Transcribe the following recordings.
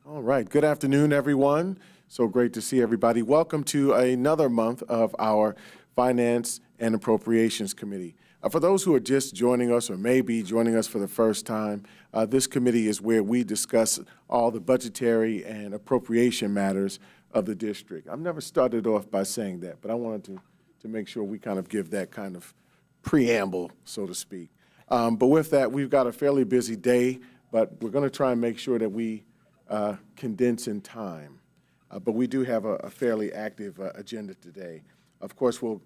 All right. Good afternoon, everyone. So great to see everybody. Welcome to another month of our Finance and Appropriations Committee. For those who are just joining us or may be joining us for the first time, this committee is where we discuss all the budgetary and appropriation matters of the district. I've never started off by saying that, but I wanted to make sure we kind of give that kind of preamble, so to speak. But with that, we've got a fairly busy day, but we're going to try and make sure that we condense in time. But we do have a fairly active agenda today. Of course, we'll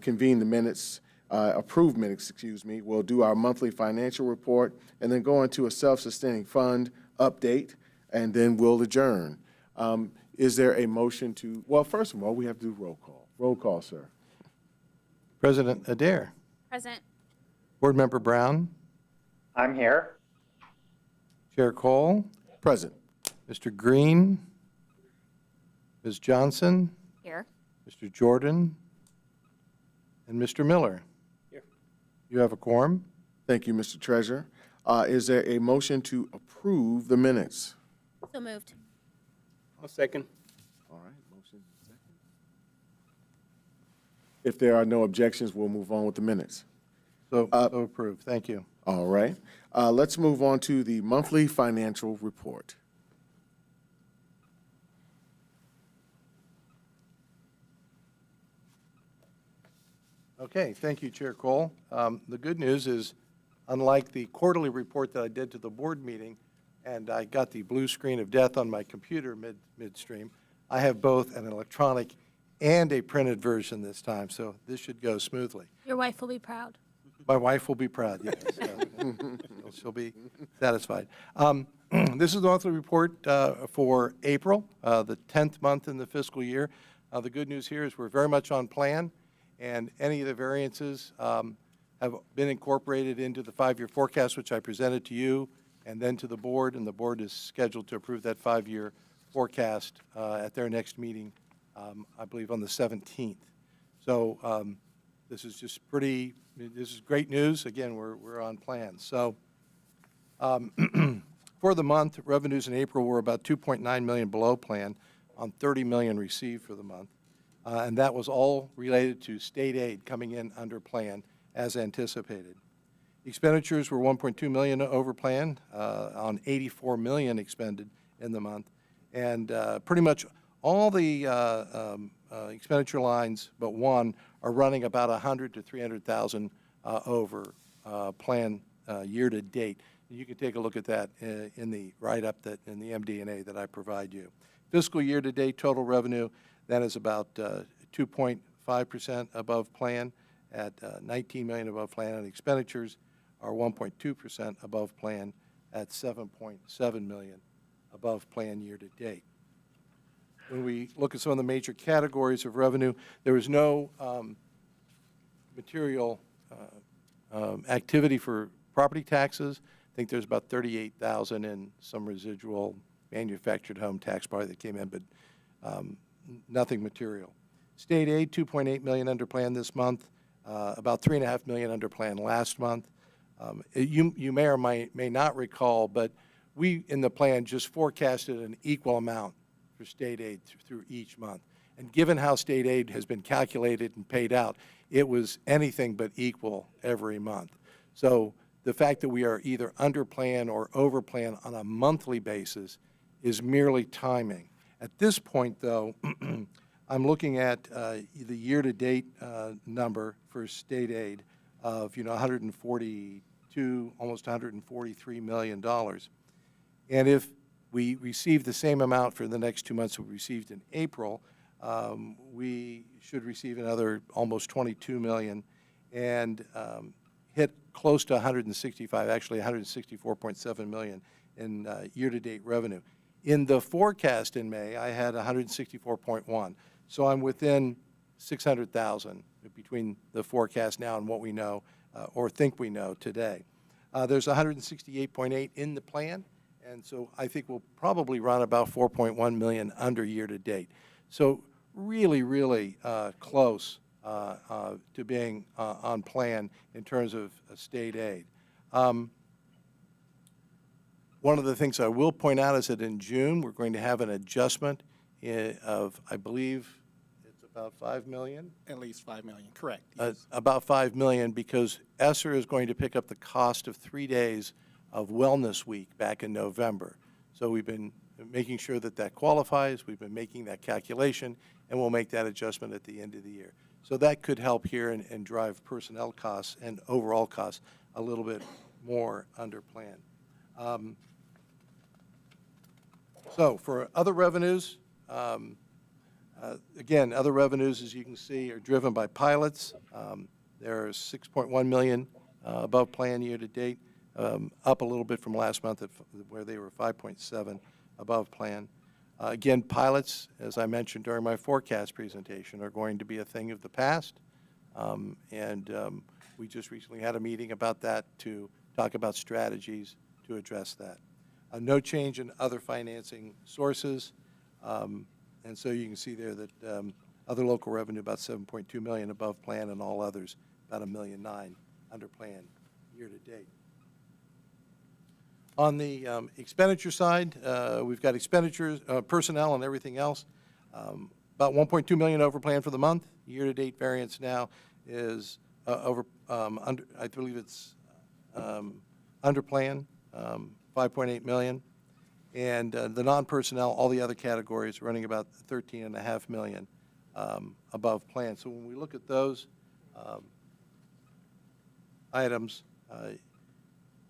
convene the minutes, approve minutes, excuse me. We'll do our monthly financial report and then go into a self-sustaining fund update, and then we'll adjourn. Is there a motion to, well, first of all, we have to do roll call. Roll call, sir. President Adair. Present. Board Member Brown. I'm here. Chair Cole. Present. Mr. Green. Ms. Johnson. Here. Mr. Jordan. And Mr. Miller. Here. You have a quorum. Thank you, Mr. Treasurer. Is there a motion to approve the minutes? So moved. I'll second. All right, motion second. If there are no objections, we'll move on with the minutes. So approved. Thank you. All right. Let's move on to the monthly financial report. Okay, thank you, Chair Cole. The good news is, unlike the quarterly report that I did to the board meeting, and I got the blue screen of death on my computer midstream, I have both an electronic and a printed version this time, so this should go smoothly. Your wife will be proud. My wife will be proud, yes. She'll be satisfied. This is the monthly report for April, the 10th month in the fiscal year. The good news here is we're very much on plan, and any of the variances have been incorporated into the 5-year forecast, which I presented to you and then to the board, and the board is scheduled to approve that 5-year forecast at their next meeting, I believe on the 17th. So this is just this is great news. Again, we're on plan. So for the month, revenues in April were about $2.9 million below plan on $30 million received for the month. And that was all related to state aid coming in under plan as anticipated. Expenditures were $1.2 million over plan on $84 million expended in the month. And pretty much all the expenditure lines but one are running about $100,000 to $300,000 over plan year to date. And you can take a look at that in the write-up that in the MD&A that I provide you. Fiscal year to date total revenue, that is about 2.5% above plan at $19 million above plan, and expenditures are 1.2% above plan at $7.7 million above plan year to date. When we look at some of the major categories of revenue, there was no material activity for property taxes. I think there's about $38,000 in some residual manufactured home tax probably that came in, but nothing material. State aid, $2.8 million under plan this month, about $3.5 million under plan last month. You may or may not recall, but we in the plan just forecasted an equal amount for state aid through each month. And given how state aid has been calculated and paid out, it was anything but equal every month. So the fact that we are either under plan or over plan on a monthly basis is merely timing. At this point, though, I'm looking at the year-to-date number for state aid of, $142, almost $143 million. And if we receive the same amount for the next 2 months we received in April, we should receive another almost $22 million and hit close to 165, actually 164.7 million in year-to-date revenue. In the forecast in May, I had 164.1, so I'm within 600,000 between the forecast now and what we know or think we know today. There's 168.8 in the plan, and so I think we'll probably run about 4.1 million under year-to-date. So really, really close to being on plan in terms of state aid. One of the things I will point out is that in June, we're going to have an adjustment of, I believe, it's about $5 million. At least 5 million, correct. Yes. About $5 million, because ESSER is going to pick up the cost of 3 days of Wellness Week back in November. So we've been making sure that that qualifies. We've been making that calculation, and we'll make that adjustment at the end of the year. So that could help here and drive personnel costs and overall costs a little bit more under plan. So for other revenues, again, other revenues, as you can see, are driven by pilots. They're 6.1 million above plan year to date, up a little bit from last month where they were 5.7 above plan. Again, pilots, as I mentioned during my forecast presentation, are going to be a thing of the past. We just recently had a meeting about that to talk about strategies to address that. No change in other financing sources. And so you can see there that other local revenue about 7.2 million above plan, and all others about $1.9 million under plan year to date. On the expenditure side, we've got expenditures, personnel, and everything else. About 1.2 million over plan for the month. Year to date variance now is under, I believe it's under plan, 5.8 million. And the non-personnel, all the other categories, running about 13.5 million above plan. So when we look at those items,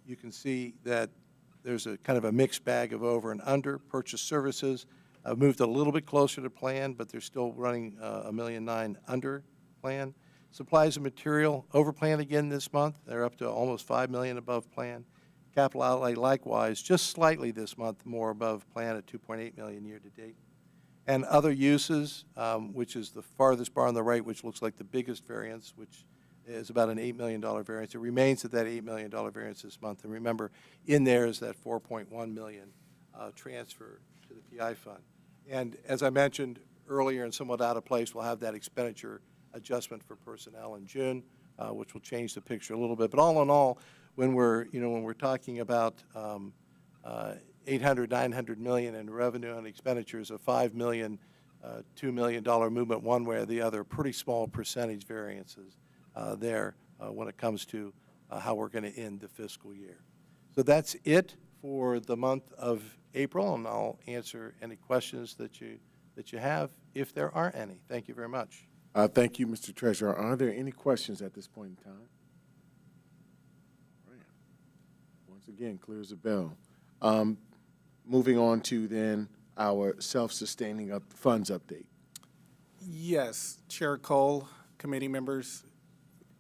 you can see that there's a kind of a mixed bag of over and under. Purchase services moved a little bit closer to plan, but they're still running $1.9 million under plan. Supplies and material over plan again this month. They're up to almost 5 million above plan. Capital outlay likewise, just slightly this month more above plan at 2.8 million year to date. And other uses, which is the farthest bar on the right, which looks like the biggest variance, which is about an $8 million variance. It remains at that $8 million variance this month. And remember, in there is that 4.1 million transfer to the PI fund. And as I mentioned earlier and somewhat out of place, we'll have that expenditure adjustment for personnel in June, which will change the picture a little bit. But all in all, when we're talking about 800, 900 million in revenue and expenditures of 5 million, $2 million movement one way or the other, pretty small percentage variances there when it comes to how we're going to end the fiscal year. So that's it for the month of April, and I'll answer any questions that you have if there are any. Thank you very much. Thank you, Mr. Treasurer. Are there any questions at this point in time? Once again, clears the bell. Moving on to then our self-sustaining funds update. Yes, Chair Cole, committee members,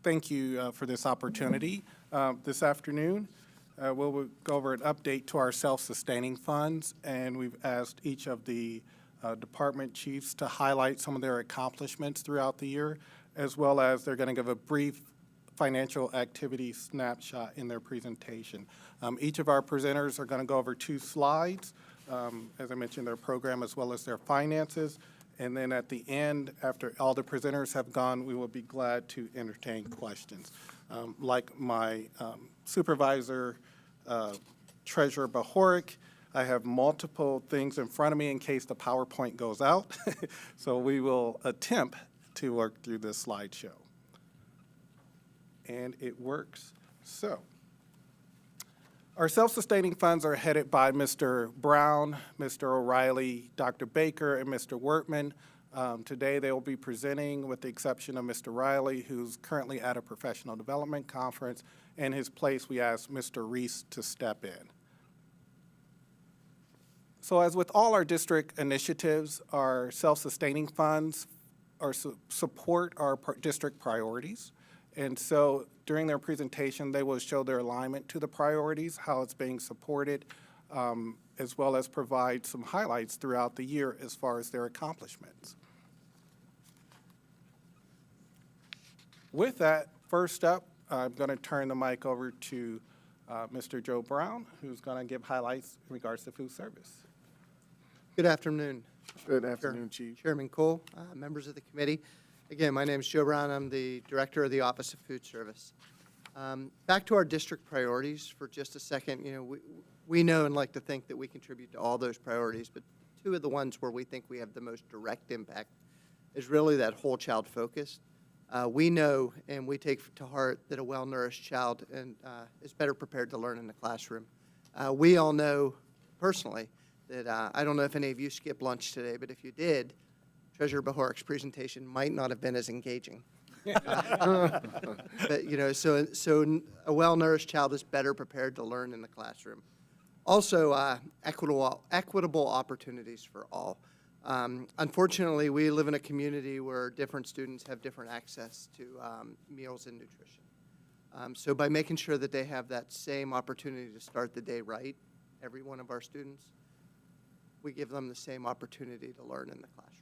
thank you for this opportunity. This afternoon, we'll go over an update to our self-sustaining funds, and we've asked each of the department chiefs to highlight some of their accomplishments throughout the year, as well as they're going to give a brief financial activity snapshot in their presentation. Each of our presenters are going to go over 2 slides, as I mentioned, their program as well as their finances. And then at the end, after all the presenters have gone, we will be glad to entertain questions. Like my supervisor, Treasurer Bahoric, I have multiple things in front of me in case the PowerPoint goes out. So we will attempt to work through this slideshow. And it works so. Our self-sustaining funds are headed by Mr. Brown, Mr. O'Reilly, Dr. Baker, and Mr. Wertman. Today they will be presenting, with the exception of Mr. Riley, who's currently at a professional development conference. In his place, we asked Mr. Reese to step in. So as with all our district initiatives, our self-sustaining funds support our district priorities. And so during their presentation, they will show their alignment to the priorities, how it's being supported, as well as provide some highlights throughout the year as far as their accomplishments. With that, first up, I'm going to turn the mic over to Mr. Joe Brown, who's going to give highlights in regards to food service. Good afternoon. Good afternoon, Chief. Chairman Cole, members of the committee. Again, my name is Joe Brown. I'm the Director of the Office of Food Service. Back to our district priorities for just a second. We know and like to think that we contribute to all those priorities, but two of the ones where we think we have the most direct impact is really that whole child focus. We know and we take to heart that a well-nourished child is better prepared to learn in the classroom. We all know personally that I don't know if any of you skipped lunch today, but if you did, Treasurer Behorik's presentation might not have been as engaging. But so a well-nourished child is better prepared to learn in the classroom. Also, equitable opportunities for all. Unfortunately, we live in a community where different students have different access to meals and nutrition. So by making sure that they have that same opportunity to start the day right, every one of our students, we give them the same opportunity to learn in the classrooms.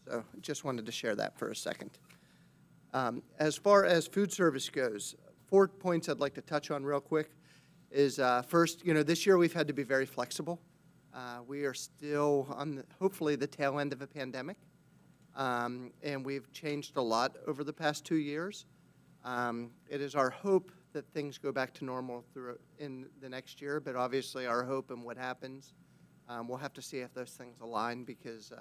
So just wanted to share that for a second. As far as food service goes, 4 points I'd like to touch on real quick is first, this year we've had to be very flexible. We are still on, hopefully, the tail end of a pandemic, and we've changed a lot over the past 2 years. It is our hope that things go back to normal in the next year, but obviously our hope and what happens, we'll have to see if those things align because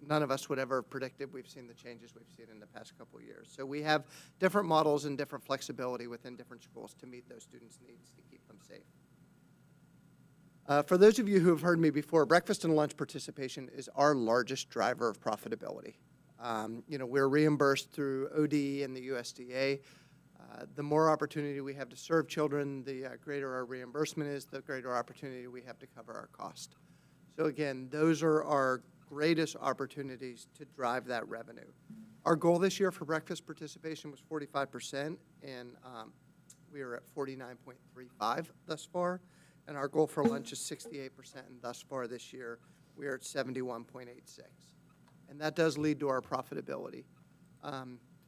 none of us would ever have predicted we've seen the changes we've seen in the past couple of years. So we have different models and different flexibility within different schools to meet those students' needs to keep them safe. For those of you who have heard me before, breakfast and lunch participation is our largest driver of profitability. We're reimbursed through ODE and the USDA. The more opportunity we have to serve children, the greater our reimbursement is, the greater opportunity we have to cover our cost. So again, those are our greatest opportunities to drive that revenue. Our goal this year for breakfast participation was 45%, and we are at 49.35 thus far. And our goal for lunch is 68%, and thus far this year, we are at 71.86. And that does lead to our profitability.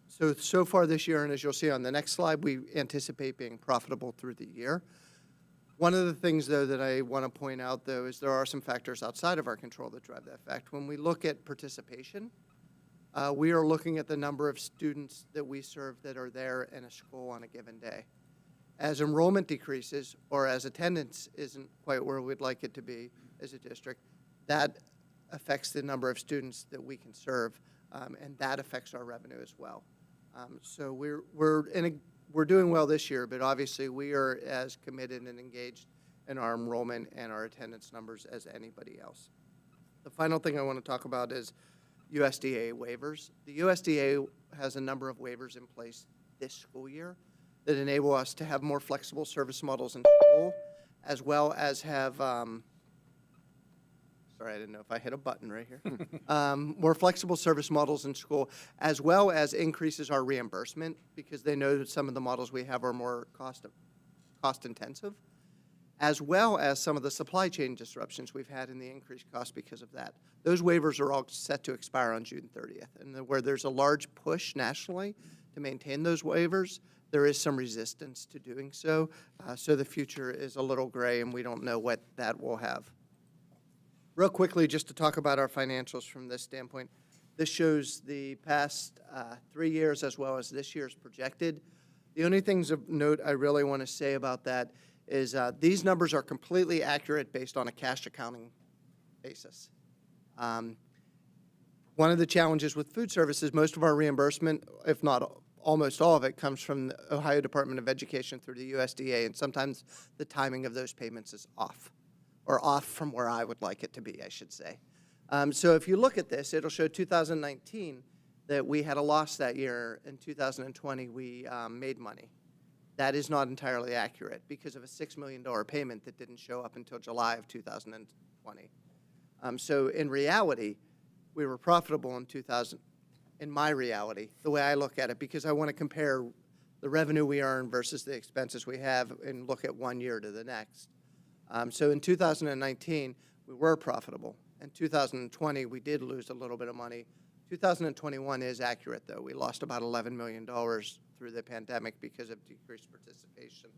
So far this year, and as you'll see on the next slide, we anticipate being profitable through the year. One of the things, though, that I want to point out, though, is there are some factors outside of our control that drive that fact. When we look at participation, we are looking at the number of students that we serve that are there in a school on a given day. As enrollment decreases, or as attendance isn't quite where we'd like it to be as a district, that affects the number of students that we can serve, and that affects our revenue as well. So we're doing well this year, but obviously we are as committed and engaged in our enrollment and our attendance numbers as anybody else. The final thing I want to talk about is USDA waivers. The USDA has a number of waivers in place this school year that enable us to have more flexible service models in school, as well as have, sorry, I didn't know if I hit a button right here, more flexible service models in school, as well as increases our reimbursement, because they know that some of the models we have are more cost intensive, as well as some of the supply chain disruptions we've had in the increased cost because of that. Those waivers are all set to expire on June 30th, and where there's a large push nationally to maintain those waivers, there is some resistance to doing so. So the future is a little gray, and we don't know what that will have. Real quickly, just to talk about our financials from this standpoint, this shows the past 3 years as well as this year's projected. The only things of note I really want to say about that is these numbers are completely accurate based on a cash accounting basis. One of the challenges with food service is most of our reimbursement, if not almost all of it, comes from the Ohio Department of Education through the USDA, and sometimes the timing of those payments is off, or off from where I would like it to be, I should say. So if you look at this, it'll show 2019 that we had a loss that year. In 2020, we made money. That is not entirely accurate because of a $6 million payment that didn't show up until July of 2020. So in reality, we were profitable in 2000. In my reality, the way I look at it, because I want to compare the revenue we earn versus the expenses we have and look at 1 year to the next. So in 2019, we were profitable. In 2020, we did lose a little bit of money. 2021 is accurate, though. We lost about $11 million through the pandemic because of decreased participation.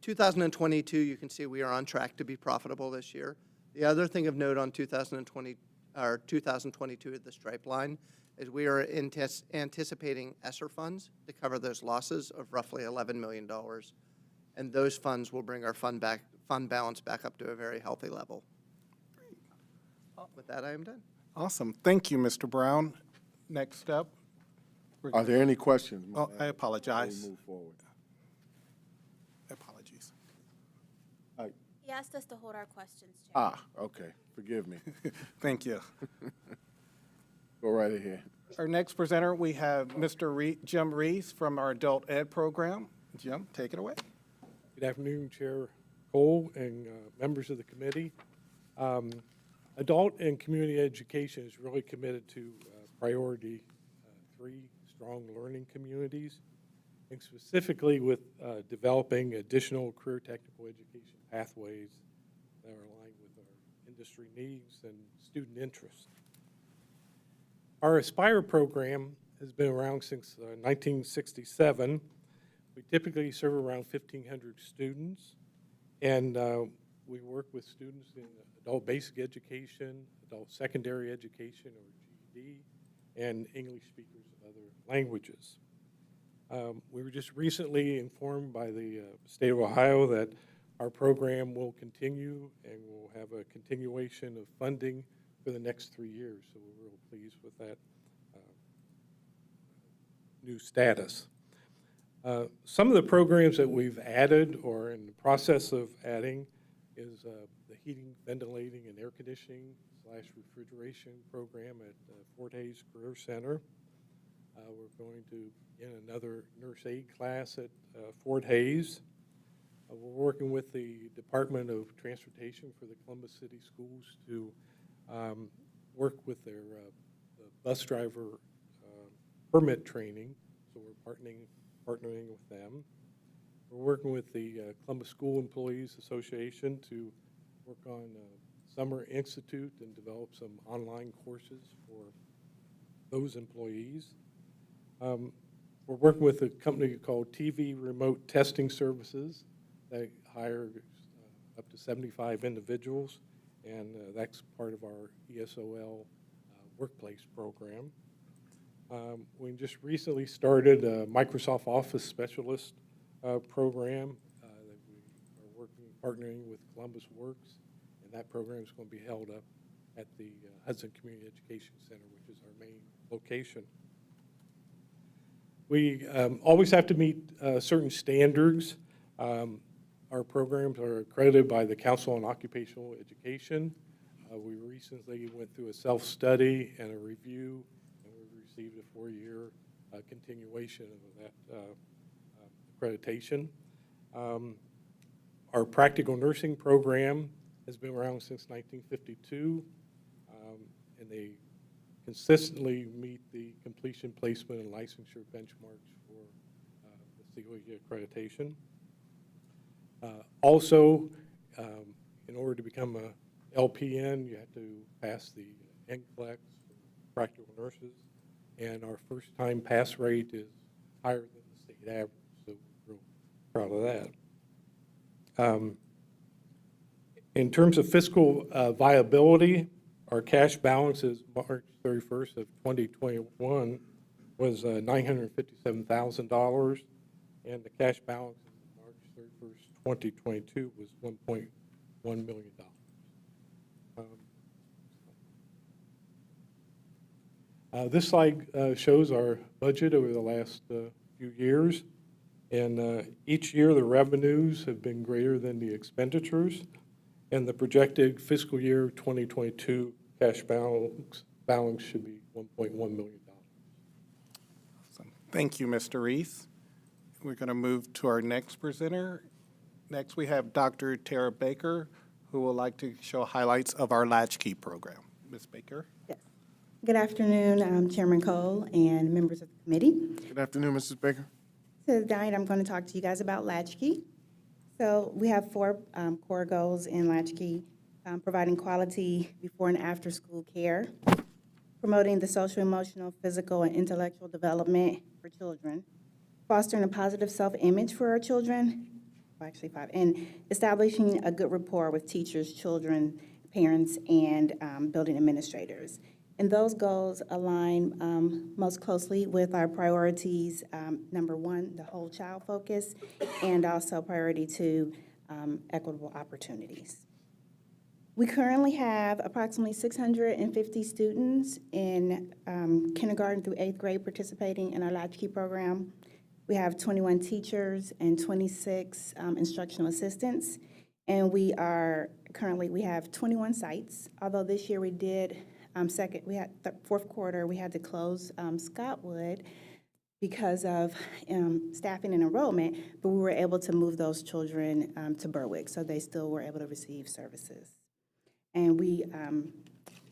2022, you can see we are on track to be profitable this year. The other thing of note on 2022 at the stripe line as we are anticipating ESSER funds to cover those losses of roughly $11 million. And those funds will bring our fund balance back up to a very healthy level. With that, I am done. Awesome. Thank you, Mr. Brown. Next up. Are there any questions? Oh, I before apologize. we move forward? Apologies. He asked us to hold our questions, Chair. Okay. Forgive me. Thank you. Go right ahead. Our next presenter, we have Mr. Jim Reese from our Adult Ed program. Jim, take it away. Good afternoon, Chair Cole and members of the committee. Adult and community education is really committed to priority 3, strong learning communities, and specifically with developing additional career technical education pathways that are aligned with our industry needs and student interests. Our Aspire program has been around since 1967. We typically serve around 1,500 students, and we work with students in adult basic education, adult secondary education or GED, and English speakers of other languages. We were just recently informed by the state of Ohio that our program will continue and we'll have a continuation of funding for the next 3 years, so we're real pleased with that new status. Some of the programs that we've added or in the process of adding is the heating, ventilating, and air conditioning / refrigeration program at Fort Hays Career Center. We're going to begin another nurse aid class at Fort Hays. We're working with the Department of Transportation for the Columbus City Schools to work with their bus driver permit training, so we're partnering with them. We're working with the Columbus School Employees Association to work on Summer Institute and develop some online courses for those employees. We're working with a company called TV Remote Testing Services that hires up to 75 individuals, and that's part of our ESOL workplace program. We just recently started a Microsoft Office Specialist program that we are partnering with Columbus Works, and that program is going to be held up at the Hudson Community Education Center, which is our main location. We always have to meet certain standards. Our programs are accredited by the Council on Occupational Education. We recently went through a self-study and a review, and we received a 4-year continuation of that accreditation. Our practical nursing program has been around since 1952, and they consistently meet the completion, placement, and licensure benchmarks for the COE accreditation. Also, in order to become a LPN, you have to pass the NCLEX for practical nurses, and our first-time pass rate is higher than the state average, so we're real proud of that. In terms of fiscal viability, our cash balance is March 31st of 2021 was $957,000, and the cash balance March 31st, 2022 was $1.1 million. This slide shows our budget over the last few years, and each year the revenues have been greater than the expenditures, and the projected fiscal year 2022 cash balance should be $1.1 million. Awesome. Thank you, Mr. Reese. We're going to move to our next presenter. Next, we have Dr. Tara Baker, who would like to show highlights of our Latchkey program. Ms. Baker? Yes. Good afternoon, Chairman Cole and members of the committee. Good afternoon, Mrs. Baker. So tonight I'm going to talk to you guys about Latchkey. So we have 4 core goals in Latchkey: providing quality before and after school care, promoting the social, emotional, physical, and intellectual development for children, fostering a positive self-image for our children, well, actually 5, and establishing a good rapport with teachers, children, parents, and building administrators. And those goals align most closely with our priorities, number one, the whole child focus, and also priority two, equitable opportunities. We currently have approximately 650 students in kindergarten through 8th grade participating in our Latchkey program. We have 21 teachers and 26 instructional assistants, and we have 21 sites. Although this year we did fourth quarter we had to close Scottwood because of staffing and enrollment, but we were able to move those children to Berwick, so they still were able to receive services. And we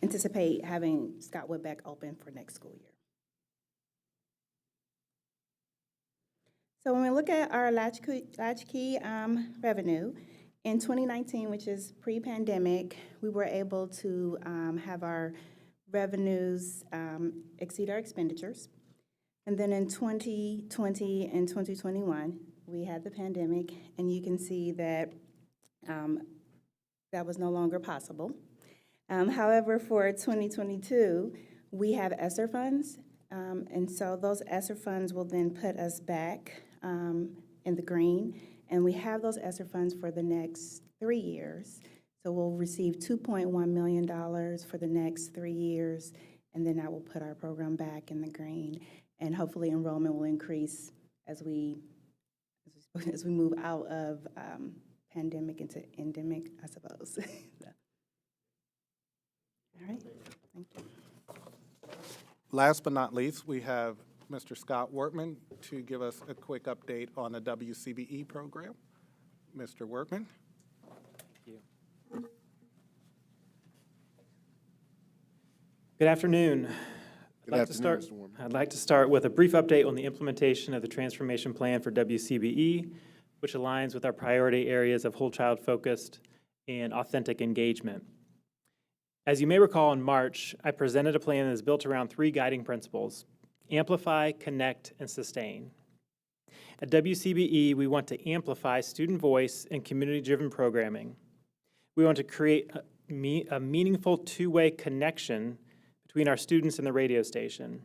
anticipate having Scottwood back open for next school year. So when we look at our Latchkey revenue, in 2019, which is pre-pandemic, we were able to have our revenues exceed our expenditures. And then in 2020 and 2021, we had the pandemic, and you can see that that was no longer possible. However, for 2022, we have ESSER funds, and so those ESSER funds will then put us back in the green, and we have those ESSER funds for the next 3 years. So we'll receive $2.1 million for the next 3 years, and then that will put our program back in the green, and hopefully enrollment will increase as we move out of pandemic into endemic, I suppose. All right, thank you. Last but not least, we have Mr. Scott Wortman to give us a quick update on the Wcbe program. Mr. Wortman. Thank you. Good afternoon. I'd like to start with a brief update on the implementation of the transformation plan for Wcbe, which aligns with our priority areas of whole child focused and authentic engagement. As you may recall, in March, I presented a plan that is built around 3 guiding principles: amplify, connect, and sustain. At Wcbe, we want to amplify student voice and community-driven programming. We want to create a meaningful two-way connection between our students and the radio station.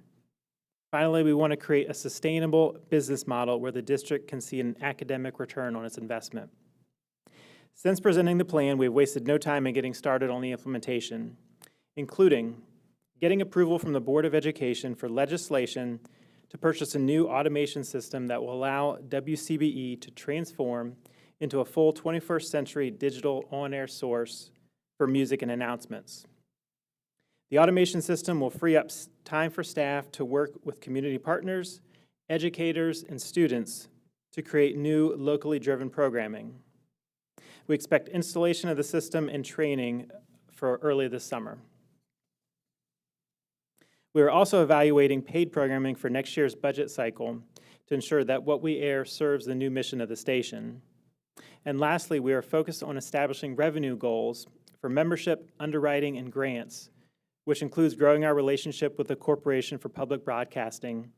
Finally, we want to create a sustainable business model where the district can see an academic return on its investment. Since presenting the plan, we've wasted no time in getting started on the implementation, including getting approval from the Board of Education for legislation to purchase a new automation system that will allow Wcbe to transform into a full 21st century digital on-air source for music and announcements. The automation system will free up time for staff to work with community partners, educators, and students to create new locally driven programming. We expect installation of the system and training for early this summer. We are also evaluating paid programming for next year's budget cycle to ensure that what we air serves the new mission of the station. And lastly, we are focused on establishing revenue goals for membership, underwriting, and grants, which includes growing our relationship with the Corporation for Public Broadcasting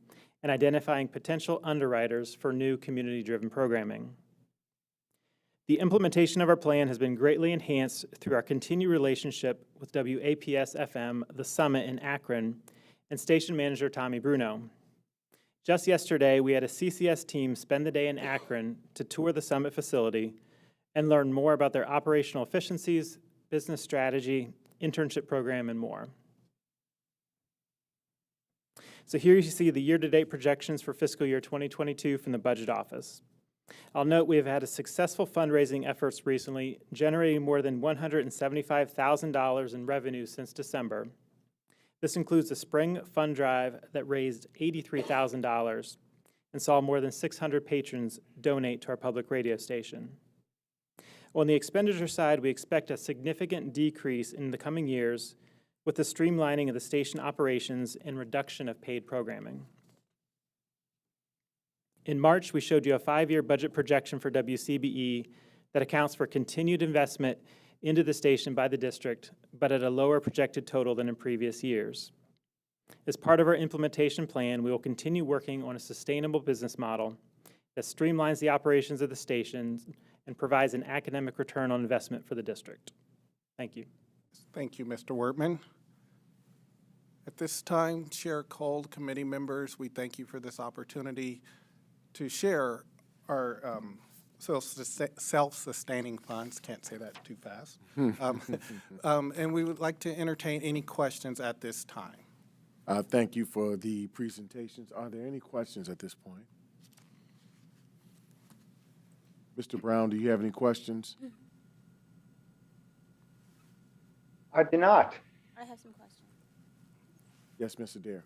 and identifying potential underwriters for new community-driven programming. The implementation of our plan has been greatly enhanced through our continued relationship with WAPS-FM, The Summit in Akron, and station manager Tommy Bruno. Just yesterday, we had a CCS team spend the day in Akron to tour the Summit facility and learn more about their operational efficiencies, business strategy, internship program, and more. So here you see the year-to-date projections for fiscal year 2022 from the Budget Office. I'll note we have had a successful fundraising efforts recently, generating more than $175,000 in revenue since December. This includes the spring fund drive that raised $83,000 and saw more than 600 patrons donate to our public radio station. On the expenditure side, we expect a significant decrease in the coming years with the streamlining of the station operations and reduction of paid programming. In March, we showed you a 5-year budget projection for Wcbe that accounts for continued investment into the station by the district, but at a lower projected total than in previous years. As part of our implementation plan, we will continue working on a sustainable business model that streamlines the operations of the station and provides an academic return on investment for the district. Thank you. Thank you, Mr. Wortman. At this time, Chair Cole, committee members, we thank you for this opportunity to share our self-sustaining funds. Can't say that too fast. And we would like to entertain any questions at this time. Thank you for the presentations. Are there any questions at this point? Mr. Brown, do you have any questions? I do not. I have some questions. Yes, Mr. Dare.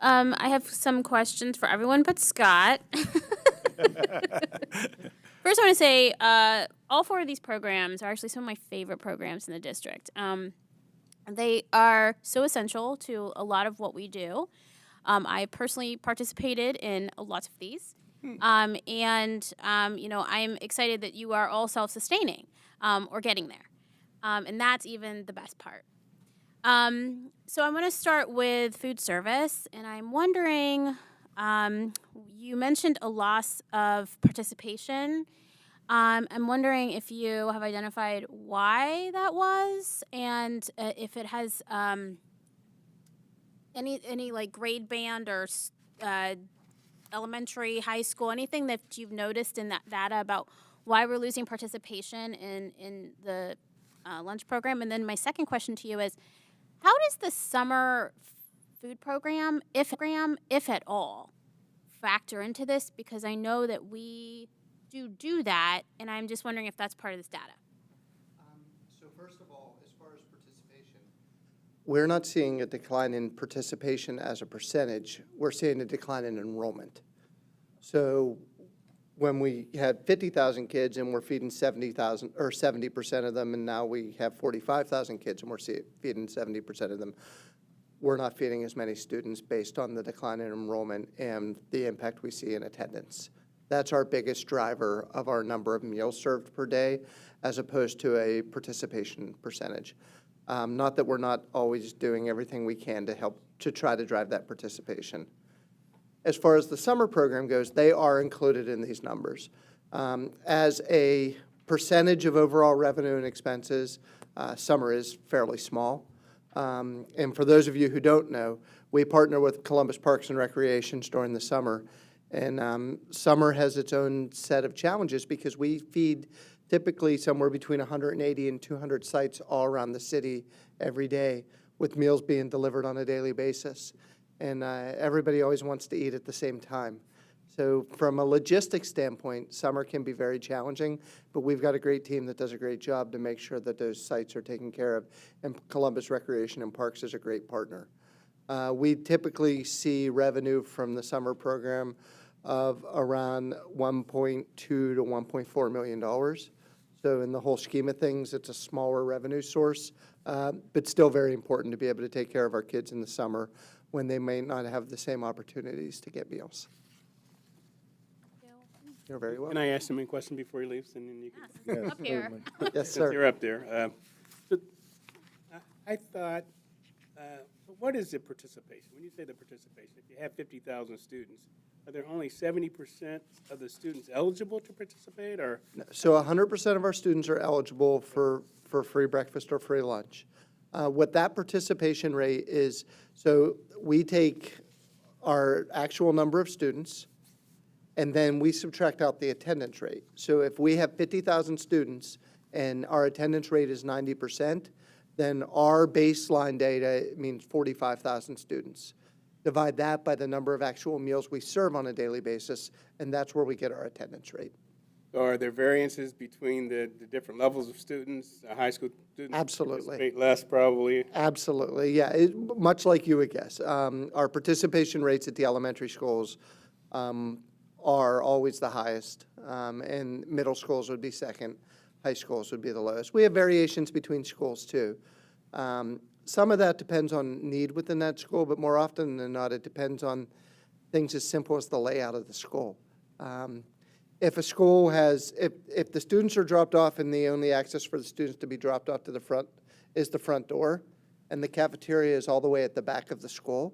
I have some questions for everyone but Scott. First, I want to say all four of these programs are actually some of my favorite programs in the district. They are so essential to a lot of what we do. I personally participated in lots of these. I'm excited that you are all self-sustaining or getting there. And that's even the best part. So I'm going to start with food service, and I'm wondering, you mentioned a loss of participation. I'm wondering if you have identified why that was, and if it has any like grade band or elementary, high school, anything that you've noticed in that data about why we're losing participation in the lunch program. And then my second question to you is, how does the summer food program, if at all, factor into this? Because I know that we do that, and I'm just wondering if that's part of this data. So first of all, as far as participation, we're not seeing a decline in participation as a percentage. We're seeing a decline in enrollment. So when we had 50,000 kids and we're feeding 70,000 or 70% of them, and now we have 45,000 kids and we're feeding 70% of them, we're not feeding as many students based on the decline in enrollment and the impact we see in attendance. That's our biggest driver of our number of meals served per day, as opposed to a participation percentage. Not that we're not always doing everything we can to help to try to drive that participation. As far as the summer program goes, they are included in these numbers. As a percentage of overall revenue and expenses, summer is fairly small. And for those of you who don't know, we partner with Columbus Parks and Recreations during the summer. And summer has its own set of challenges because we feed typically somewhere between 180 and 200 sites all around the city every day, with meals being delivered on a daily basis. And everybody always wants to eat at the same time. So from a logistics standpoint, summer can be very challenging, but we've got a great team that does a great job to make sure that those sites are taken care of, and Columbus Recreation and Parks is a great partner. We typically see revenue from the summer program of around $1.2 to $1.4 million. So in the whole scheme of things, it's a smaller revenue source, but still very important to be able to take care of our kids in the summer when they may not have the same opportunities to get meals. You're very welcome. Can I ask him a question before he leaves, and then you can? Yes, Up here. Yes, Since sir. you're up there. I thought, what is the participation? When you say the participation, if you have 50,000 students, are there only 70% of the students eligible to participate, or? So 100% of our students are eligible for free breakfast or free lunch. What that participation rate is, so we take our actual number of students, and then we subtract out the attendance rate. So if we have 50,000 students and our attendance rate is 90%, then our baseline data means 45,000 students. Divide that by the number of actual meals we serve on a daily basis, and that's where we get our attendance rate. So are there variances between the different levels of students? High school students Absolutely. participate less, probably. Absolutely, yeah, much like you would guess. Our participation rates at the elementary schools are always the highest, and middle schools would be second, high schools would be the lowest. We have variations between schools too. Some of that depends on need within that school, but more often than not, it depends on things as simple as the layout of the school. If a school has, if the students are dropped off and the only access for the students to be dropped off to the front is the front door, and the cafeteria is all the way at the back of the school,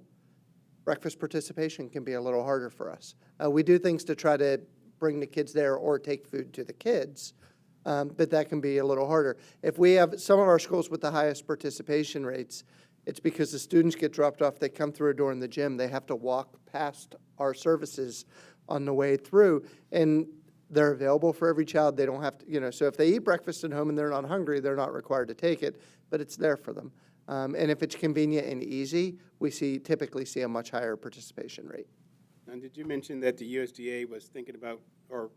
breakfast participation can be a little harder for us. We do things to try to bring the kids there or take food to the kids, but that can be a little harder. If we have some of our schools with the highest participation rates, It's because the students get dropped off, they come through a door in the gym, they have to walk past our services on the way through, and they're available for every child. They don't have to, so if they eat breakfast at home and they're not hungry, they're not required to take it, but it's there for them. And if it's convenient and easy, we typically see a much higher participation rate. And did you mention that the USDA was thinking about, or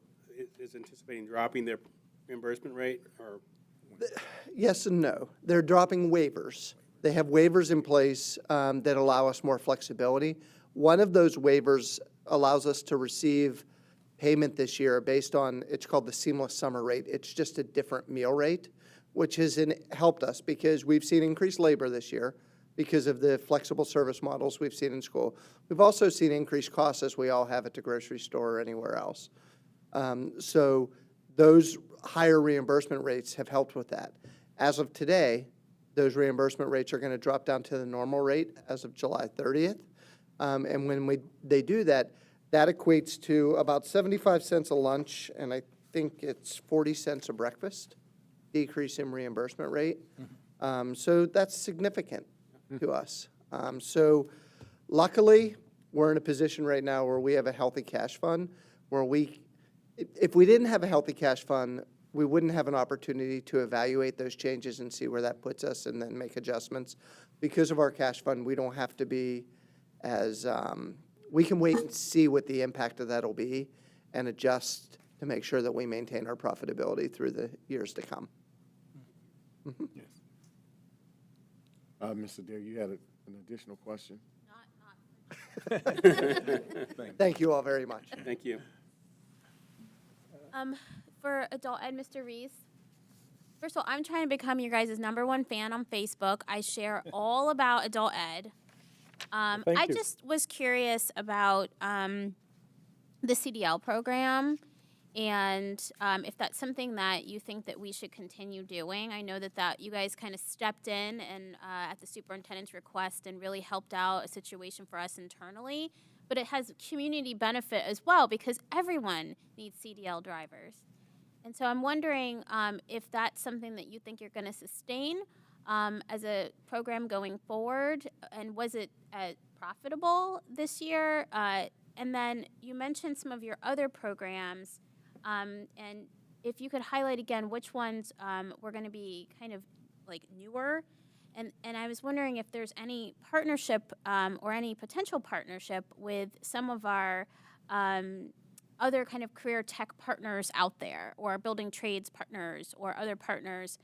is anticipating dropping their reimbursement rate, or? Yes and no. They're dropping waivers. They have waivers in place that allow us more flexibility. One of those waivers allows us to receive payment this year based on, it's called the seamless summer rate. It's just a different meal rate, which has helped us because we've seen increased labor this year because of the flexible service models we've seen in school. We've also seen increased costs, as we all have at the grocery store or anywhere else. So those higher reimbursement rates have helped with that. As of today, those reimbursement rates are going to drop down to the normal rate as of July 30th. And when they do that, that equates to about 75 cents a lunch, and I think it's 40 cents a breakfast decrease in reimbursement rate. So that's significant to us. So luckily, we're in a position right now where we have a healthy cash fund, where if we didn't have a healthy cash fund, we wouldn't have an opportunity to evaluate those changes and see where that puts us and then make adjustments. Because of our cash fund, we don't have to be as, we can wait and see what the impact of that will be and adjust to make sure that we maintain our profitability through the years to come. Yes. Mr. Dare, you had an additional question? Thank you all very much. Thank you. For adult ed, Mr. Rees, first of all, I'm trying to become your guys' #1 fan on Facebook. I share all about adult ed. Thank I you. just was curious about the CDL program and if that's something that you think that we should continue doing. I know that you guys kind of stepped in and at the superintendent's request and really helped out a situation for us internally, but it has community benefit as well because everyone needs CDL drivers. And so I'm wondering if that's something that you think you're going to sustain as a program going forward, and was it profitable this year? And then you mentioned some of your other programs, and if you could highlight again which ones were going to be kind of like newer. And I was wondering if there's any partnership or any potential partnership with some of our other kind of career tech partners out there, or building trades partners or other partners,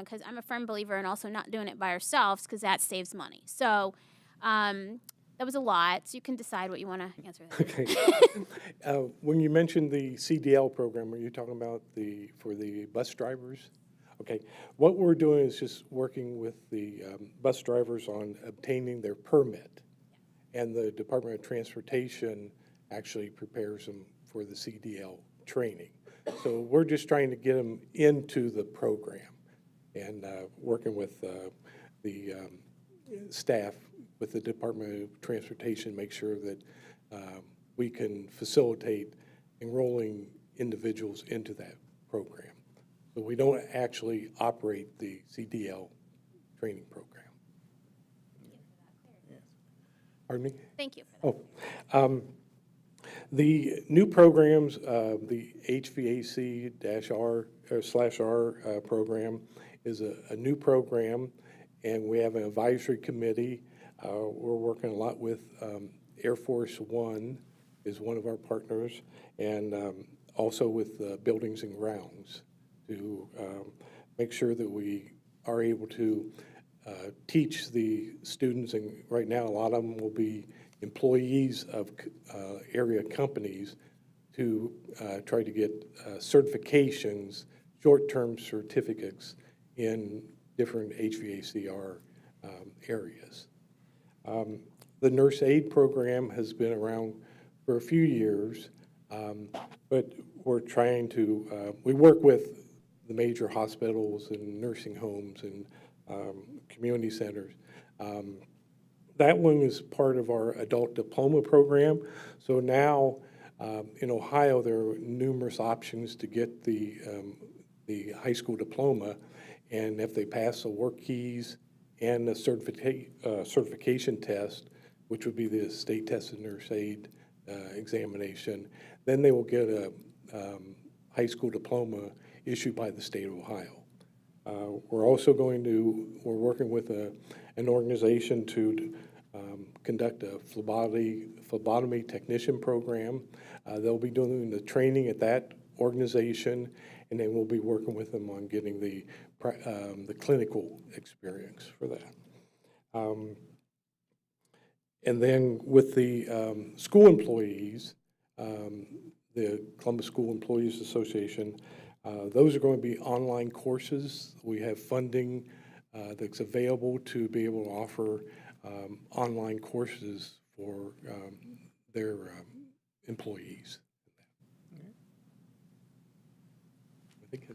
because I'm a firm believer in also not doing it by ourselves because that saves money. So that was a lot, so you can decide what you want to answer that. Okay. When you mentioned the CDL program, are you talking about for the bus drivers? Okay. What we're doing is just working with the bus drivers on obtaining their permit, and the Department of Transportation actually prepares them for the CDL training. So we're just trying to get them into the program and working with the staff with the Department of Transportation, make sure that we can facilitate enrolling individuals into that program. So we don't actually operate the CDL training program. Pardon me? Thank you for that. Oh, the new programs, the HVAC-R/R program is a new program, and we have an advisory committee. We're working a lot with Air Force One is one of our partners, and also with Buildings and Grounds to make sure that we are able to teach the students, and right now a lot of them will be employees of area companies to try to get certifications, short-term certificates in different HVACR areas. The nurse aid program has been around for a few years, but we're trying to, we work with the major hospitals and nursing homes and community centers. That one is part of our adult diploma program. So now in Ohio, there are numerous options to get the high school diploma, and if they pass the Wcve and a certification test, which would be the state tested nurse aid examination. Then they will get a high school diploma issued by the state of Ohio. We're working with an organization to conduct a phlebotomy technician program. They'll be doing the training at that organization, and then we'll be working with them on getting the clinical experience for that. And then with the school employees, the Columbus School Employees Association, those are going to be online courses. We have funding that's available to be able to offer online courses for their employees. I think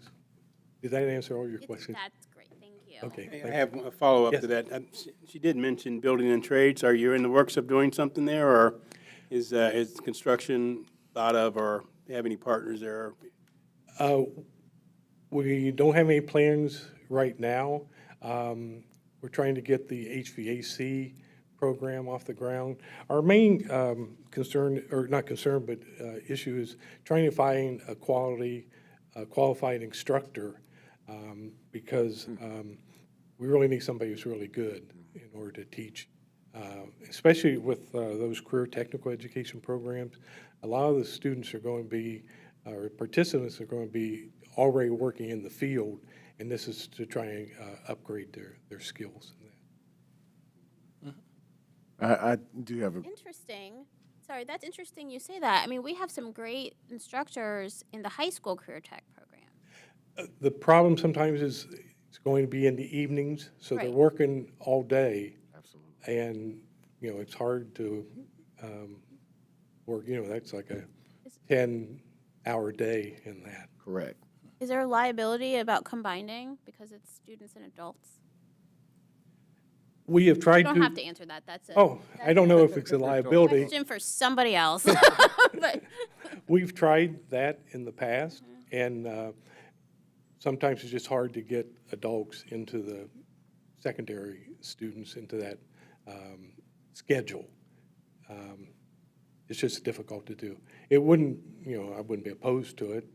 did that answer all your questions? That's great, thank you. Okay. I have a follow-up Yes. to that. She did mention building and trades. Are you in the works of doing something there, or is construction thought of, or do you have any partners there? We don't have any plans right now. We're trying to get the HVAC program off the ground. Our main concern, or not concern, but issue is trying to find a qualified instructor because we really need somebody who's really good in order to teach, especially with those career technical education programs. A lot of the students are going to be, or participants are going to be already working in the field, and this is to try and upgrade their skills in that. I do have a, Interesting. Sorry, that's interesting you say that. I mean, we have some great instructors in the high school career tech program. The problem sometimes is it's going to be in the evenings, so they're Right. working all day, absolutely. and, it's hard to work, that's like a 10-hour day in that. Correct. Is there a liability about combining because it's students and adults? We have tried You don't have to answer that. That's a I don't know if it's a liability. question for somebody else. But We've tried that in the past, and sometimes it's just hard to get adults into the secondary students into that schedule. It's just difficult to do. It wouldn't, I wouldn't be opposed to it.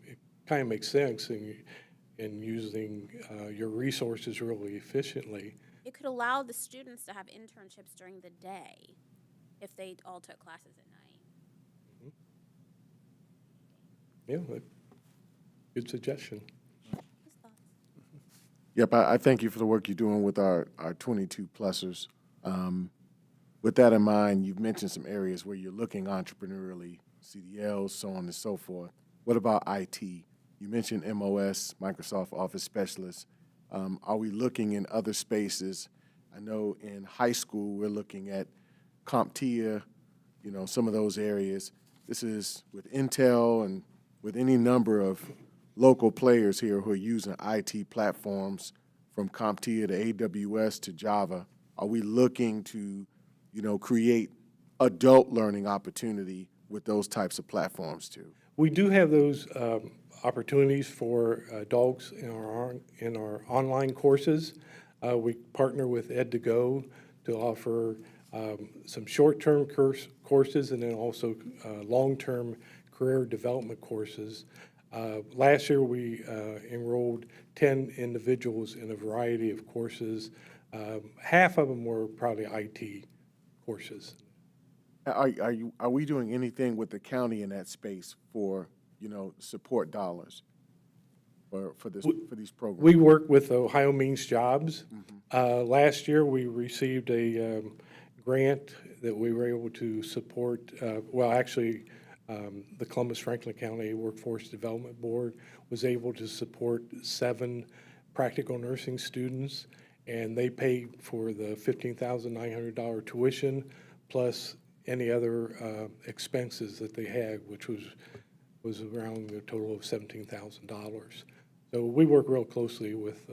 It kind of makes sense in using your resources really efficiently. it could allow the students to have internships during the day if they all took classes at night. Yeah, good suggestion. Just thoughts. Yep, I thank you for the work you're doing with our 22-plussers. With that in mind, you've mentioned some areas where you're looking entrepreneurially, CDLs, so on and so forth. What about IT? You mentioned MOS, Microsoft Office Specialist. Are we looking in other spaces? I know in high school we're looking at CompTIA, some of those areas. This is with Intel and with any number of local players here who are using IT platforms from CompTIA to AWS to Java. Are we looking to, create adult learning opportunity with those types of platforms too? We do have those opportunities for adults in our online courses. We partner with Ed2Go to offer some short-term courses and then also long-term career development courses. Last year, we enrolled 10 individuals in a variety of courses. Half of them were probably IT courses. Are we doing anything with the county in that space for, support dollars for these programs? We work with Ohio Means Jobs. Last year, we received a grant that we were able to support, the Columbus Franklin County Workforce Development Board was able to support 7 practical nursing students, and they paid for the $15,900 tuition plus any other expenses that they had, which was around a total of $17,000. So we work real closely with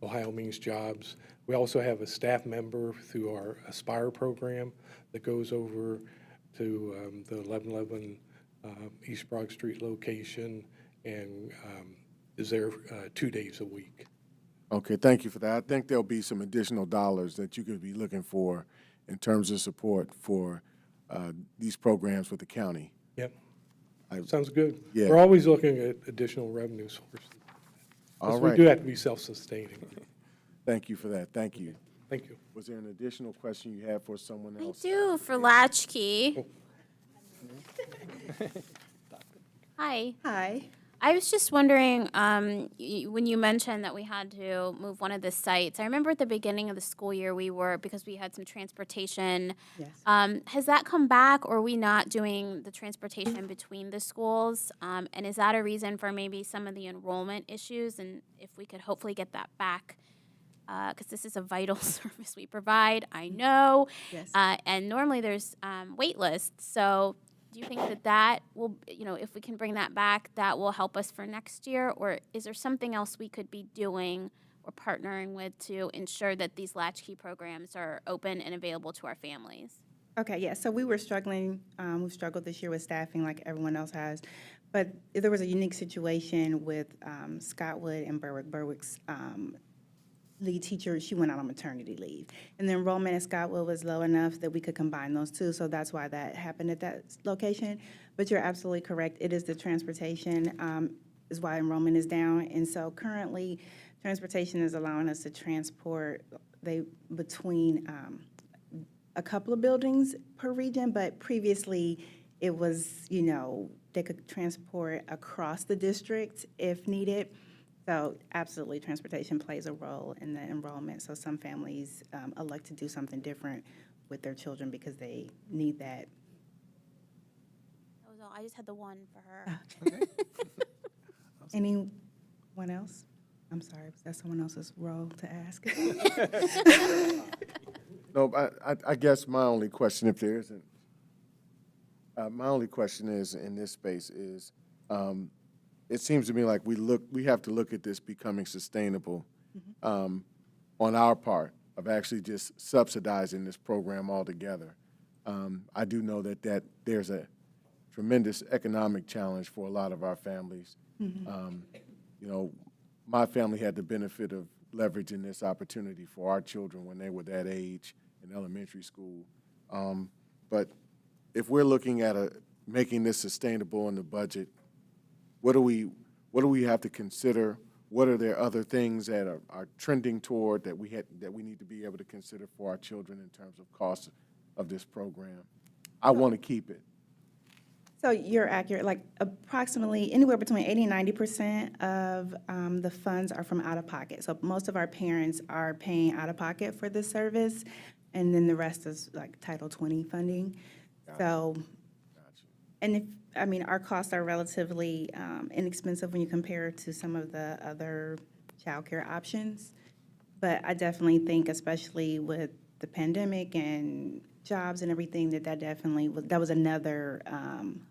Ohio Means Jobs. We also have a staff member through our Aspire program that goes over to the 1111 East Broad Street location and is there 2 days a week. Okay, thank you for that. I think there'll be some additional dollars that you could be looking for in terms of support for these programs with the county. Yep. Sounds good. Yeah. We're always looking at additional revenue sources. All Because we right. do have to be self-sustaining. Thank you for that. Thank you. Thank you. Was there an additional question you had for someone I else? do for Latchkey. Hi. Hi. I was just wondering, when you mentioned that we had to move one of the sites, I remember at the beginning of the school year because we had some transportation. Yes. Has that come back, or are we not doing the transportation between the schools? And is that a reason for maybe some of the enrollment issues? And if we could hopefully get that back, because this is a vital service we provide, I know. Yes. And normally there's wait lists, so do you think that will, if we can bring that back, that will help us for next year? Or is there something else we could be doing or partnering with to ensure that these Latchkey programs are open and available to our families? Okay, yeah, so we were struggling, we've struggled this year with staffing like everyone else has, but there was a unique situation with Scottwood and Berwick. Berwick's lead teacher, she went out on maternity leave. And the enrollment at Scottwood was low enough that we could combine those two, so that's why that happened at that location. But you're absolutely correct, it is the transportation is why enrollment is down. And so currently, transportation is allowing us to transport between a couple of buildings per region, but previously it was, they could transport across the district if needed. So absolutely, transportation plays a role in the enrollment. So some families elect to do something different with their children because they need that. That was all. I just had the one for her. Anyone else? I'm sorry, was that someone else's role to ask? No, I guess my only question, if there isn't, my only question is in this space is, it seems to me like we have to look at this becoming sustainable on our part of actually just subsidizing this program altogether. I do know that there's a tremendous economic challenge for a lot of our families. My family had the benefit of leveraging this opportunity for our children when they were that age in elementary school. But if we're looking at making this sustainable in the budget, what do we have to consider? What are there other things that are trending toward that we need to be able to consider for our children in terms of cost of this program? I want to keep it. So you're accurate, like approximately anywhere between 80 and 90% of the funds are from out of pocket. So most of our parents are paying out of pocket for this service, and then the rest is like Title 20 funding. So, and our costs are relatively inexpensive when you compare it to some of the other childcare options. But I definitely think, especially with the pandemic and jobs and everything, that was another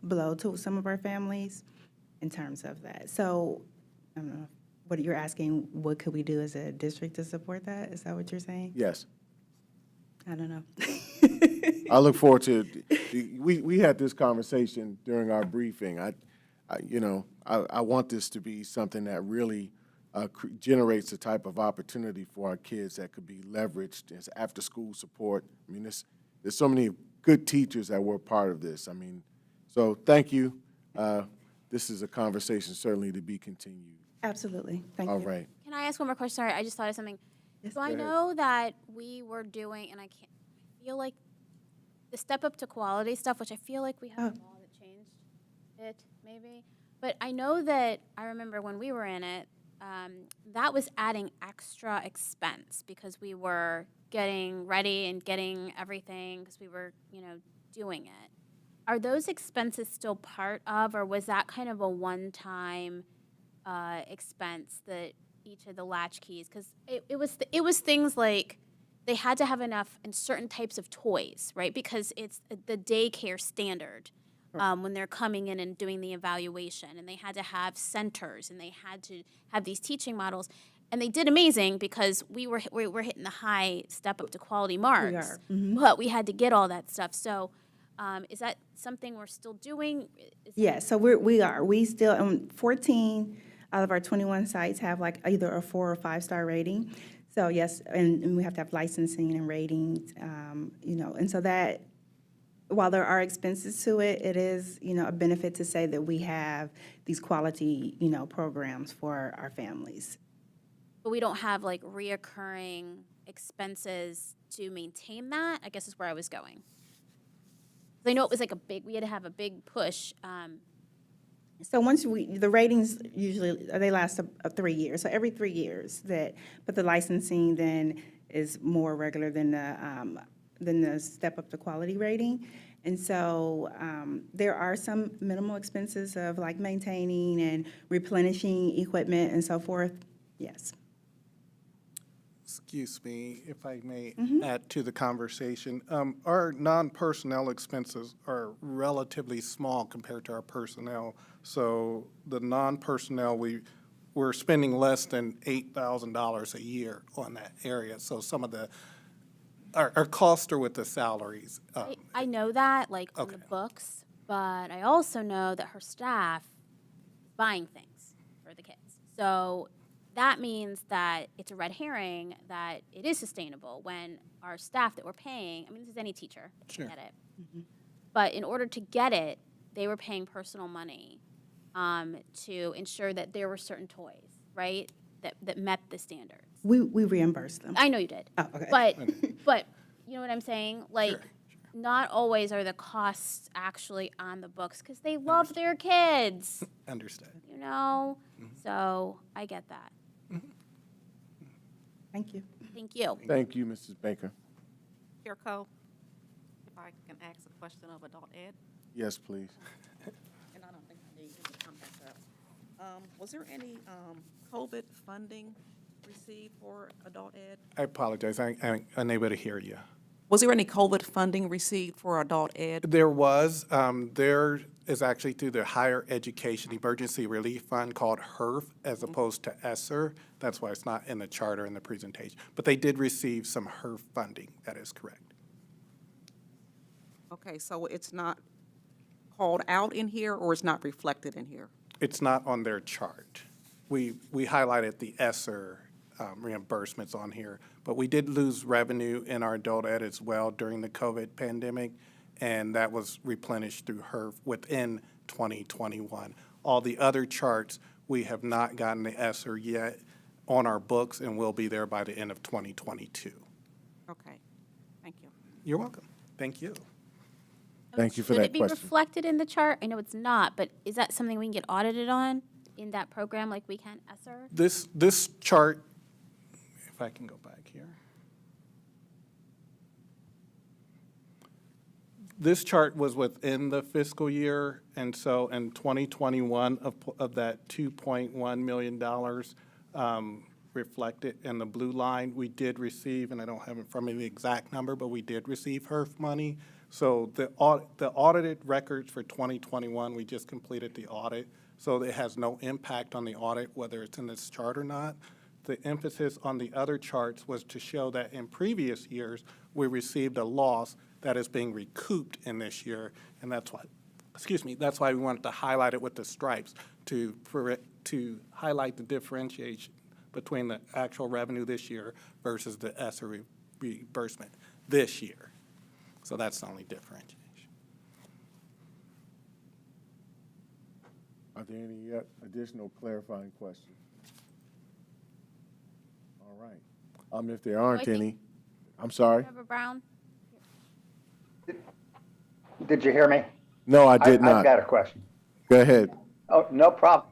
blow to some of our families in terms of that. So, I don't know, what you're asking, what could we do as a district to support that? Is that what you're saying? Yes. I don't know. I look forward to we had this conversation during our briefing. I want this to be something that really generates the type of opportunity for our kids that could be leveraged as after-school support. I mean, there's so many good teachers that were part of this. So thank you. This is a conversation certainly to be continued. Absolutely. Thank you. All right. Can I ask one more question? Sorry, I just thought of something. Yes, So I go ahead. know that we were doing, and I feel like the step up to quality stuff, which I feel like we have a law that changed it, maybe. But I know that I remember when we were in it, that was adding extra expense because we were getting ready and getting everything because we were, doing it. Are those expenses still part of, or was that kind of a one-time expense that each of the latchkeys? Because it was things like they had to have enough in certain types of toys, right? Because it's the daycare standard when they're coming in and doing the evaluation, and they had to have centers, and they had to have these teaching models, and they did amazing because we were hitting the high step up to quality marks. We are. Mm-hmm. But we had to get all that stuff. So is that something we're still doing? Yeah, so we are. We still, 14 All of our 21 sites have like either a 4- or 5-star rating. So yes, and we have to have licensing and ratings, and so that, while there are expenses to it, it is, a benefit to say that we have these quality, programs for our families. But we don't have like reoccurring expenses to maintain that, I guess is where I was going. 'Cause I know it was like we had to have a big push. So once the ratings usually, they last 3 years, so every 3 years but the licensing then is more regular than the step up to quality rating. And so there are some minimal expenses of like maintaining and replenishing equipment and so forth, yes. Excuse me, if I may add to the conversation. Our non-personnel expenses are relatively small compared to our personnel. So the non-personnel, we're spending less than $8,000 a year on that area. So some of our costs are with the salaries. I know that, like, on the Okay. books, but I also know that her staff is buying things for the kids. So that means that it's a red herring that it is sustainable when our staff that we're paying, I mean, this is any teacher, Sure. get it. But in order to get it, they were paying personal money to ensure that there were certain toys, right, that met the standards. We reimburse them. I know you did. Oh, okay. But you know what I'm saying? Like, Sure. not always are the costs actually on the books because they love their kids, Understood. you know? So I get that. Thank you. Thank you. Thank you, Mrs. Baker. Chair Cole, if I can ask a question of adult ed, Yes, please. and I don't think I need to come back up. Was there any COVID funding received for adult ed? I apologize, I'm unable to hear you. Was there any COVID funding received for adult ed? There was. There is actually through the Higher Education Emergency Relief Fund called HERF as opposed to ESSER. That's why it's not in the charter in the presentation. But they did receive some HERF funding. That is correct. Okay, so it's not called out in here, or it's not reflected in here? It's not on their chart. We highlighted the ESSER reimbursements on here, but we did lose revenue in our adult ed as well during the COVID pandemic, and that was replenished through HERF within 2021. All the other charts, we have not gotten the ESSER yet on our books, and will be there by the end of 2022. Okay, thank you. You're welcome. Thank you. Thank you for Should that it be question. reflected in the chart? I know it's not, but is that something we can get audited on in that program like we can ESSER? This chart, if I can go back here. This chart was within the fiscal year, and so in 2021, of that $2.1 million reflected in the blue line, we did receive, and I don't have in front of me the exact number, but we did receive HERF money. So the audited records for 2021, we just completed the audit, so it has no impact on the audit, whether it's in this chart or not. The emphasis on the other charts was to show that in previous years, we received a loss that is being recouped in this year, and that's why, that's why we wanted to highlight it with the stripes to highlight the differentiation between the actual revenue this year versus the ESSER reimbursement this year. So that's the only differentiation. Are there any additional clarifying questions? All right. If there aren't any, I'm sorry. Member Brown? Did you hear me? No, I did I've not. got a question. Go ahead. Oh, no problem.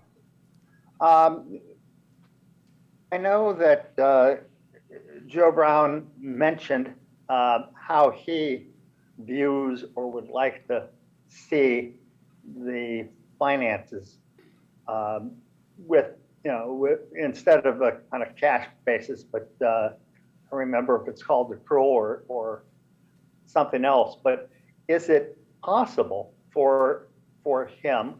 I know that Joe Brown mentioned how he views or would like to see the finances with instead of on a cash basis, but I remember if it's called accrual or something else. But is it possible for him,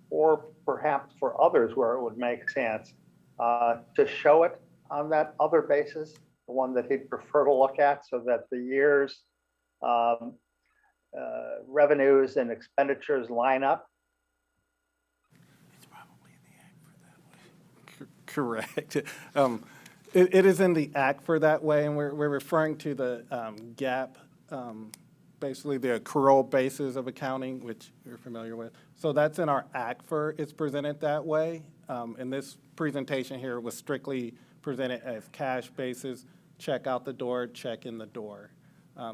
or perhaps for others where it would make sense, to show it on that other basis, the one that he'd prefer to look at, so that the year's revenues and expenditures line up? It's probably in the act for that way. Correct. It is in the act for that way, and we're referring to the GAAP, basically the accrual basis of accounting, which you're familiar with. So that's in our act for it's presented that way. And this presentation here was strictly presented as cash basis, check out the door, check in the door.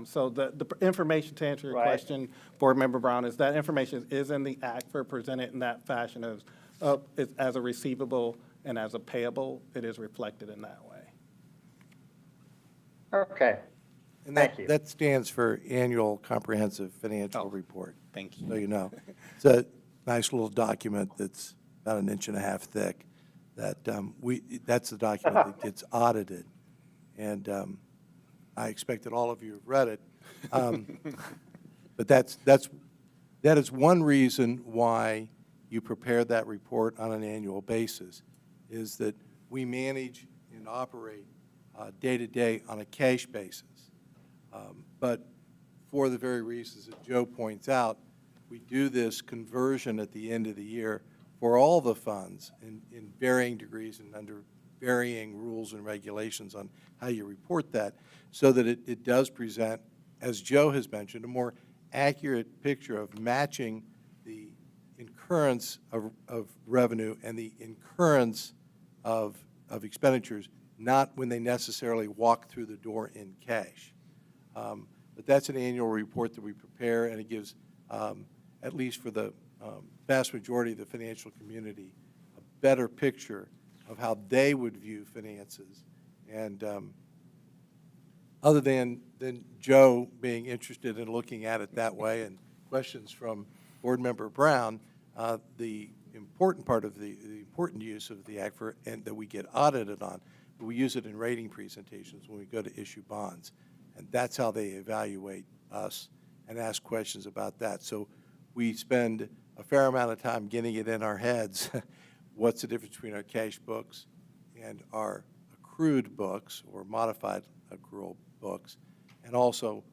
So the information, to answer your Right. question, Board Member Brown, is that information is in the act for presented in that fashion as a receivable and as a payable. It is reflected in that way. Okay, And Thank you. that stands for Annual Comprehensive Financial Report. Thank you. So you know. It's a nice little document that's about 1.5 inches thick that that's the document that gets audited. And I expect that all of you have read it. But that is one reason why you prepare that report on an annual basis, is that we manage and operate day-to-day on a cash basis. But for the very reasons that Joe points out, we do this conversion at the end of the year for all the funds in varying degrees and under varying rules and regulations on how you report that, so that it does present, as Joe has mentioned, a more accurate picture of matching the incurrence of revenue and the incurrence of expenditures, not when they necessarily walk through the door in cash. But that's an annual report that we prepare, and it gives, at least for the vast majority of the financial community, a better picture of how they would view finances. And other than Joe being interested in looking at it that way and questions from Board Member Brown, the important part of the important use of the act and that we get audited on, we use it in rating presentations when we go to issue bonds. And that's how they evaluate us and ask questions about that. So we spend a fair amount of time getting it in our heads. What's the difference between our cash books and our accrued books or modified accrual books, and also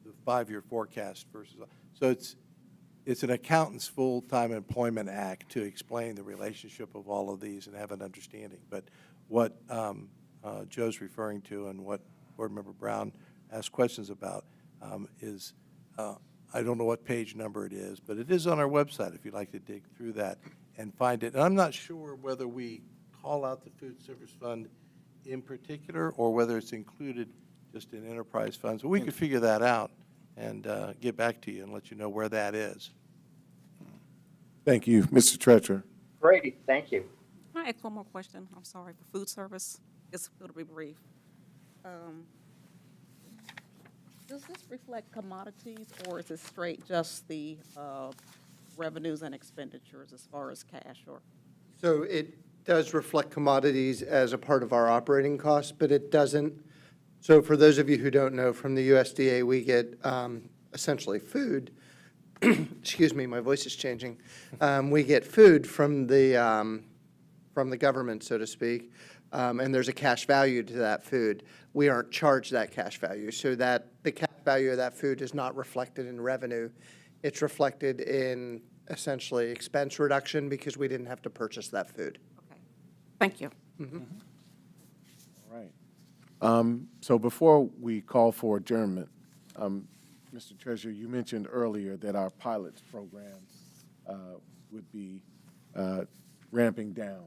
the 5-year forecast versus. So it's an accountant's full-time employment act to explain the relationship of all of these and have an understanding. But what Joe's referring to and what Board Member Brown asked questions about is, I don't know what page number it is, but it is on our website if you'd like to dig through that and find it. And I'm not sure whether we call out the Food Service Fund in particular or whether it's included just in enterprise funds. But we could figure that out and get back to you and let you know where that is. Thank you, Mr. Treasurer. great, thank you. Can I ask one more question? I'm sorry, for food service. It's going to be brief. Does this reflect commodities, or is it straight just the revenues and expenditures as far as cash? Or So it does reflect commodities as a part of our operating costs, but it doesn't. So for those of you who don't know, from the USDA, we get essentially food. Excuse me, my voice is changing. We get food from the government, so to speak, and there's a cash value to that food. We aren't charged that cash value, so that the cash value of that food is not reflected in revenue. It's reflected in essentially expense reduction because we didn't have to purchase that food. okay, thank you. All right. So before we call for adjournment, Mr. Treasurer, you mentioned earlier that our pilots program would be ramping down.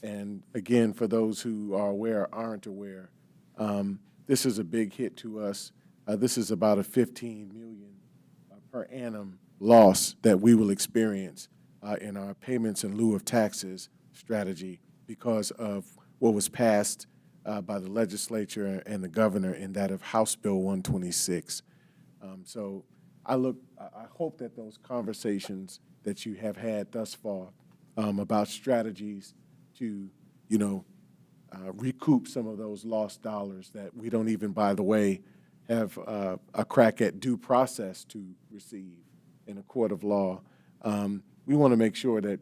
And again, for those who are aware or aren't aware, this is a big hit to us. This is about a $15 million per annum loss that we will experience in our payments in lieu of taxes strategy because of what was passed by the legislature and the governor in that of House Bill 126. So I hope that those conversations that you have had thus far about strategies to, recoup some of those lost dollars that we don't even, by the way, have a crack at due process to receive in a court of law. We want to make sure that,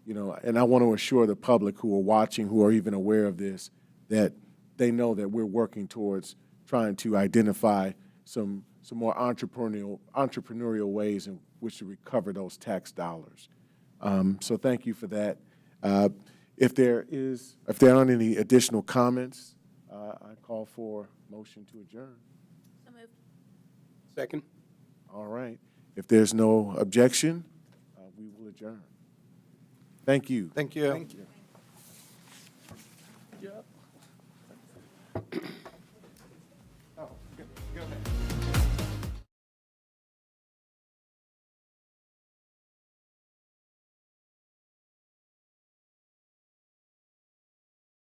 and I want to assure the public who are watching, who are even aware of this, that they know that we're working towards trying to identify some more entrepreneurial ways in which to recover those tax dollars. So thank you for that. If there aren't any additional comments, I call for motion to adjourn. So moved. Second? All right. If there's no objection, we will adjourn. Thank you. Thank you. Thank you.